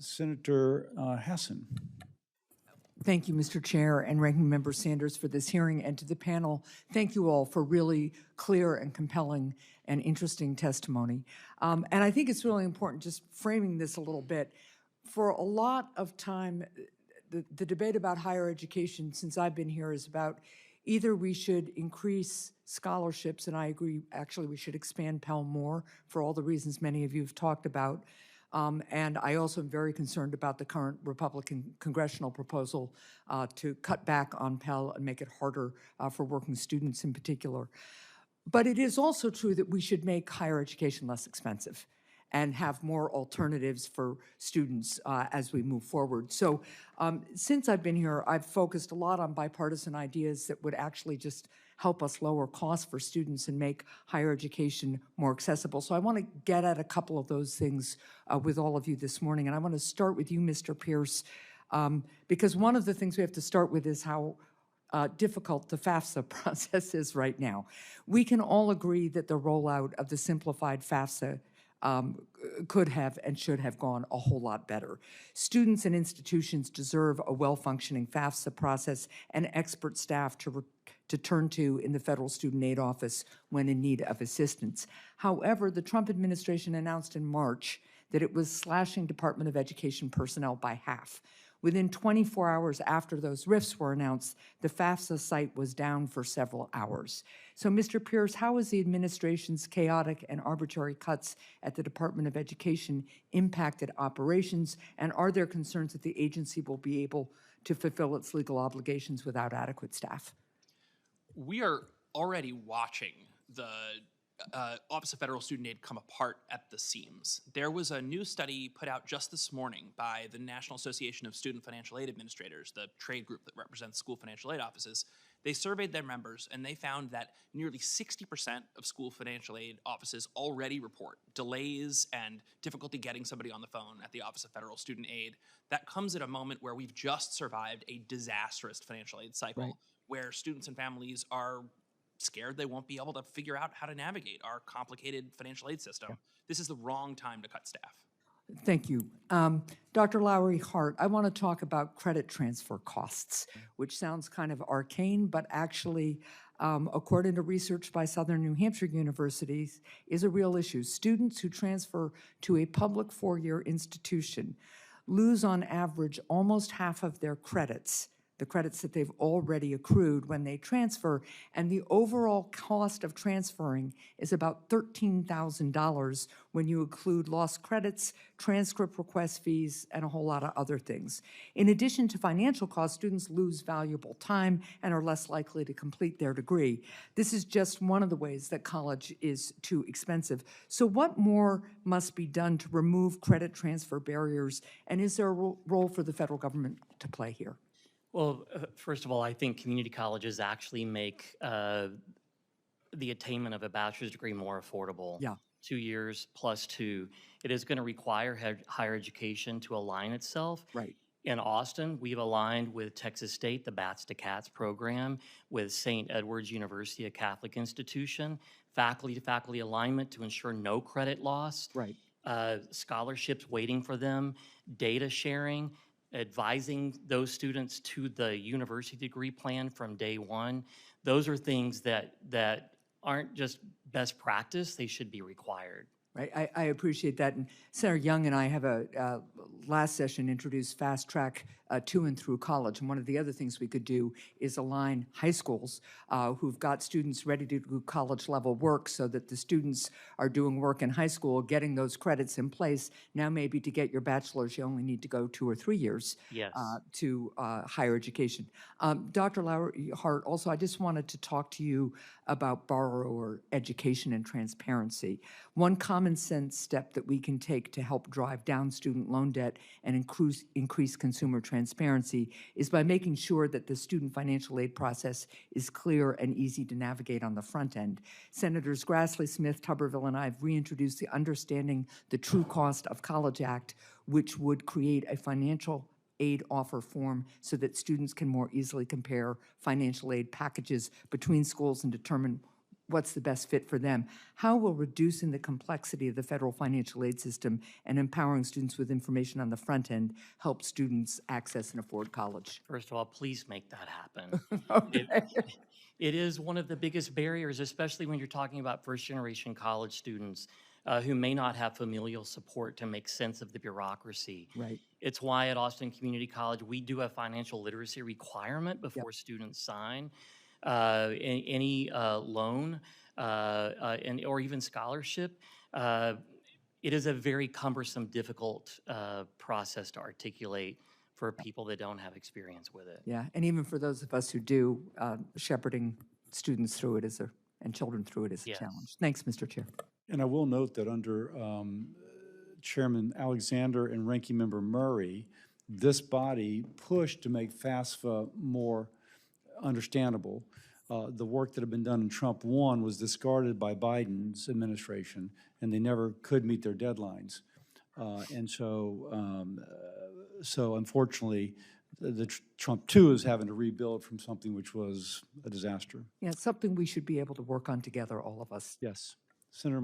Senator Hassan. Thank you, Mr. Chair and Ranking Member Sanders, for this hearing, and to the panel, thank you all for really clear and compelling and interesting testimony. And I think it's really important, just framing this a little bit. For a lot of time, the debate about higher education since I've been here is about either we should increase scholarships, and I agree, actually, we should expand Pell more for all the reasons many of you have talked about. And I also am very concerned about the current Republican congressional proposal to cut back on Pell and make it harder for working students in particular. But it is also true that we should make higher education less expensive and have more alternatives for students as we move forward. So since I've been here, I've focused a lot on bipartisan ideas that would actually just help us lower costs for students and make higher education more accessible. So I want to get at a couple of those things with all of you this morning. And I want to start with you, Mr. Pierce, because one of the things we have to start with is how difficult the FAFSA process is right now. We can all agree that the rollout of the simplified FAFSA could have and should have gone a whole lot better. Students and institutions deserve a well-functioning FAFSA process and expert staff to turn to in the Federal Student Aid Office when in need of assistance. However, the Trump administration announced in March that it was slashing Department of Education personnel by half. Within 24 hours after those rifts were announced, the FAFSA site was down for several hours. So, Mr. Pierce, how has the administration's chaotic and arbitrary cuts at the Department of Education impacted operations, and are there concerns that the agency will be able to fulfill its legal obligations without adequate staff? We are already watching the Office of Federal Student Aid come apart at the seams. There was a new study put out just this morning by the National Association of Student Financial Aid Administrators, the trade group that represents school financial aid offices. They surveyed their members, and they found that nearly 60% of school financial aid offices already report delays and difficulty getting somebody on the phone at the Office of Federal Student Aid. That comes at a moment where we've just survived a disastrous financial aid cycle, right, where students and families are scared they won't be able to figure out how to navigate our complicated financial aid system. Yeah. This is the wrong time to cut staff. Thank you. Dr. Lowry Hart, I want to talk about credit transfer costs, which sounds kind of arcane, but actually, according to research by Southern New Hampshire universities, is a real issue. Students who transfer to a public four-year institution lose on average almost half of their credits, the credits that they've already accrued when they transfer, and the overall cost of transferring is about $13,000 when you include lost credits, transcript request fees, and a whole lot of other things. In addition to financial costs, students lose valuable time and are less likely to complete their degree. This is just one of the ways that college is too expensive. So what more must be done to remove credit transfer barriers, and is there a role for the federal government to play here? Well, first of all, I think community colleges actually make the attainment of a bachelor's degree more affordable. Yeah. 2 years plus 2. It is going to require higher education to align itself. Right. In Austin, we've aligned with Texas State, the Bats to Cats program, with St. Edward's University, a Catholic institution, faculty-to-faculty alignment to ensure no credit loss. Right. Scholarships waiting for them, data sharing, advising those students to the university degree plan from day one. Those are things that aren't just best practice, they should be required. Right, I appreciate that. And Senator Young and I have last session introduced fast track to and through college. And one of the other things we could do is align high schools who've got students ready to do college level work so that the students are doing work in high school, getting those credits in place. Now maybe to get your bachelor's, you only need to go 2 or 3 years to higher education. Dr. Lowry Hart, also I just wanted to talk to you about borrower education and transparency. One common sense step that we can take to help drive down student loan debt and increase consumer transparency is by making sure that the student financial aid process is clear and easy to navigate on the front end. Senators Grassley, Smith, Tuberville, and I have reintroduced the Understanding the True Cost of College Act, which would create a financial aid offer form so that students can more easily compare financial aid packages between schools and determine what's the best fit for them. How will reducing the complexity of the federal financial aid system and empowering students with information on the front end help students access and afford college? First of all, please make that happen. It is one of the biggest barriers, especially when you're talking about first-generation college students who may not have familial support to make sense of the bureaucracy. Right. It's why at Austin Community College, we do a financial literacy requirement before students sign any loan or even scholarship. It is a very cumbersome, difficult process to articulate for people that don't have experience with it. Yeah, and even for those of us who do, shepherding students through it and children through it is a Yes. challenge. Thanks, Mr. Chair. And I will note that under Chairman Alexander and Ranking Member Murray, this body pushed to make FAFSA more understandable. The work that had been done in Trump 1 was discarded by Biden's administration, and they never could meet their deadlines. So unfortunately, the Trump 2 is having to rebuild from something which was a disaster. Yeah, it's something we should be able to work on together, all of us. Yes. Senator